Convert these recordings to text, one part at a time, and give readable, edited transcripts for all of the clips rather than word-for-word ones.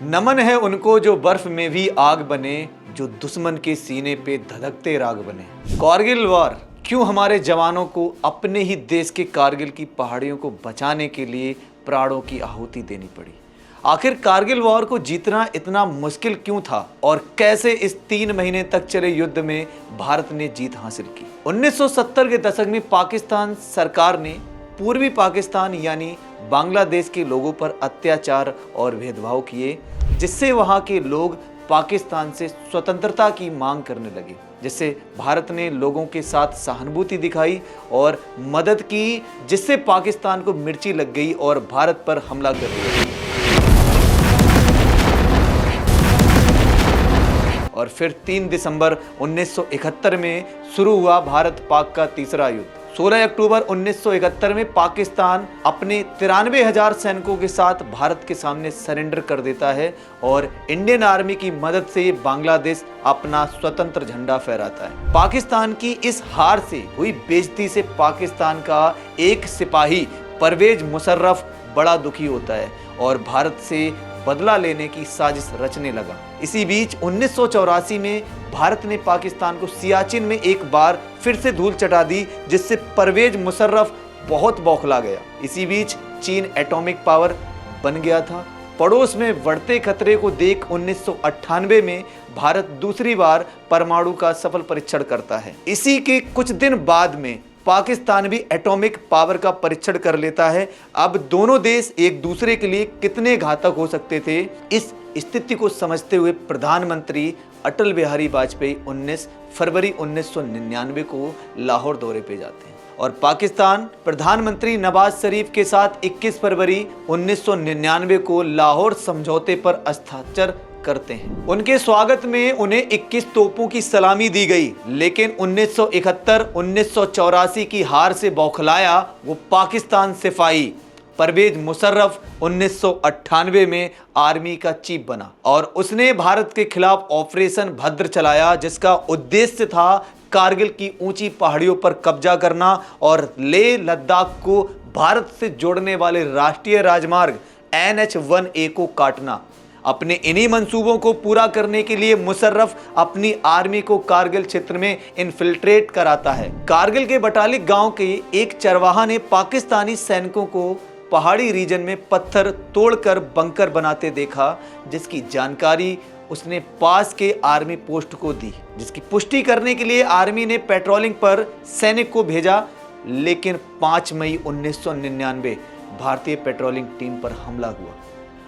नमन है उनको जो बर्फ में भी आग बने, जो दुश्मन के सीने पे धधकते राग बने। कारगिल वॉर, क्यों हमारे जवानों को अपने ही देश के कारगिल की पहाड़ियों को बचाने के लिए प्राणों की आहुति देनी पड़ी? आखिर कारगिल वॉर को जीतना इतना मुश्किल क्यों था और कैसे इस 3 महीने तक चले युद्ध में भारत ने जीत हासिल की? 1970 के दशक में पाकिस्तान सरकार ने पूर्वी पाकिस्तान यानी बांग्लादेश के लोगों पर अत्याचार और भेदभाव किए, जिससे वहां के लोग पाकिस्तान से स्वतंत्रता की मांग करने लगे, जिससे भारत ने लोगों के साथ सहानुभूति दिखाई और मदद की, जिससे पाकिस्तान को मिर्ची लग गई और भारत पर हमला कर दिया। और फिर 3 दिसंबर 1971 में शुरू हुआ भारत पाक का तीसरा युद्ध। 16 अक्टूबर 1971 में पाकिस्तान अपने 93,000 सैनिकों के साथ भारत के सामने सरेंडर कर देता है और इंडियन आर्मी की मदद से बांग्लादेश अपना स्वतंत्र झंडा फहराता है। पाकिस्तान की इस हार से हुई बेइज्जती से पाकिस्तान का एक सिपाही परवेज मुशर्रफ बड़ा दुखी होता है और भारत से बदला लेने की साजिश रचने लगा। इसी बीच 1984 में भारत ने पाकिस्तान को सियाचिन में एक बार फिर से धूल चटा दी, जिससे परवेज मुशर्रफ बहुत बौखला गया। इसी बीच चीन एटॉमिक पावर बन गया था। पड़ोस में बढ़ते खतरे को देख 1998 में भारत दूसरी बार परमाणु का सफल परीक्षण करता है। इसी के कुछ दिन बाद में पाकिस्तान भी एटॉमिक पावर का परीक्षण कर लेता है। अब दोनों देश एक दूसरे के लिए कितने घातक हो सकते थे, इस स्थिति को समझते हुए प्रधानमंत्री अटल बिहारी वाजपेयी 19 फरवरी 1999 को लाहौर दौरे पे जाते हैं और पाकिस्तान प्रधानमंत्री नवाज शरीफ के साथ 21 फरवरी 1999 को लाहौर समझौते पर हस्ताक्षर करते हैं। उनके स्वागत में उन्हें 21 तोपों की सलामी दी गई, लेकिन 1971-1984 की हार से बौखलाया वो पाकिस्तान सिपाही परवेज मुशर्रफ 1998 में आर्मी का चीफ बना और उसने भारत के खिलाफ ऑपरेशन भद्र चलाया, जिसका उद्देश्य था कारगिल की ऊंची पहाड़ियों पर कब्जा करना और लेह लद्दाख को भारत से जोड़ने वाले राष्ट्रीय राजमार्ग NH-1A को काटना। अपने इन्हीं मंसूबों को पूरा करने के लिए मुशर्रफ अपनी आर्मी को कारगिल क्षेत्र में इन्फिल्ट्रेट कराता है। कारगिल के बटालिक गांव के एक चरवाहा ने पाकिस्तानी सैनिकों को पहाड़ी रीजन में पत्थर तोड़कर बंकर बनाते देखा, जिसकी जानकारी उसने पास के आर्मी पोस्ट को दी, जिसकी पुष्टि करने के लिए आर्मी ने पेट्रोलिंग पर सैनिक को भेजा। लेकिन 5 मई 1999 भारतीय पेट्रोलिंग टीम पर हमला हुआ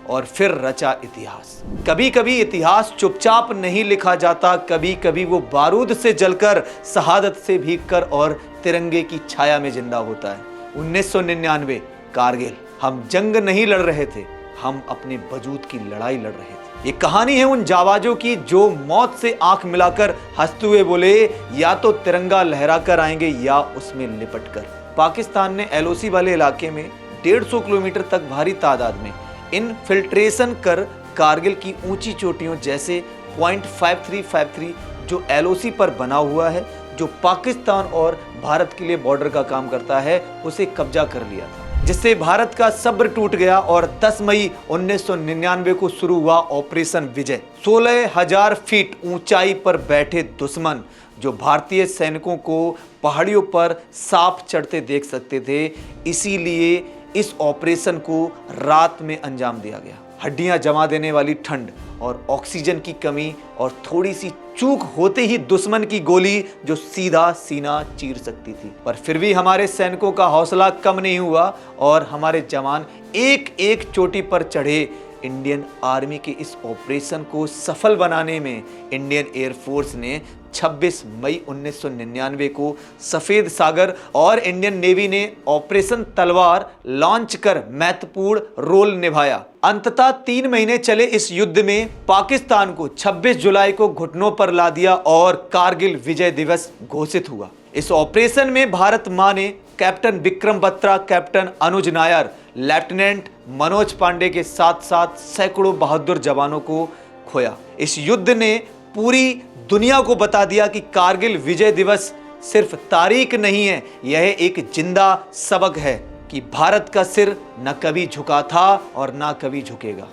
और फिर रचा इतिहास। कभी कभी इतिहास चुपचाप नहीं लिखा जाता, कभी कभी वो बारूद से जलकर, शहादत से भीगकर और तिरंगे की छाया में जिंदा होता है। 1999 कारगिल, हम जंग नहीं लड़ रहे थे, हम अपने वजूद की लड़ाई लड़ रहे थे। ये कहानी है उन जाबाजों की जो मौत से आंख मिलाकर हंसते हुए बोले, या तो तिरंगा लहरा कर आएंगे या उसमें लिपट कर। पाकिस्तान ने LOC वाले इलाके में 150 किलोमीटर तक भारी तादाद में इनफिल्ट्रेशन कर कारगिल की ऊंची चोटियों जैसे पॉइंट 5353 जो LOC पर बना हुआ है, जो पाकिस्तान और भारत के लिए बॉर्डर का काम करता है, उसे कब्जा कर लिया था, जिससे भारत का सब्र टूट गया और 10 मई 1999 को शुरू हुआ ऑपरेशन विजय। 16,000 फीट ऊंचाई पर बैठे दुश्मन जो भारतीय सैनिकों को पहाड़ियों पर साफ चढ़ते देख सकते थे, इसीलिए इस ऑपरेशन को रात में अंजाम दिया गया। हड्डियां जमा देने वाली ठंड और ऑक्सीजन की कमी और थोड़ी सी चूक होते ही दुश्मन की गोली जो सीधा सीना चीर सकती थी, पर फिर भी हमारे सैनिकों का हौसला कम नहीं हुआ और हमारे जवान एक एक चोटी पर चढ़े। इंडियन आर्मी के इस ऑपरेशन को सफल बनाने में इंडियन एयरफोर्स ने 26 मई 1999 को सफेद सागर और इंडियन नेवी ने ऑपरेशन तलवार लॉन्च कर महत्वपूर्ण रोल निभाया। अंततः 3 महीने चले इस युद्ध में पाकिस्तान को 26 जुलाई को घुटनों पर ला दिया और कारगिल विजय दिवस घोषित हुआ। इस ऑपरेशन में भारत मां ने कैप्टन विक्रम बत्रा, कैप्टन अनुज नायर, लेफ्टिनेंट मनोज पांडे के साथ साथ सैकड़ों बहादुर जवानों को खोया। इस युद्ध ने पूरी दुनिया को बता दिया कि कारगिल विजय दिवस सिर्फ तारीख नहीं है, यह एक जिंदा सबक है कि भारत का सिर न कभी झुका था और न कभी झुकेगा।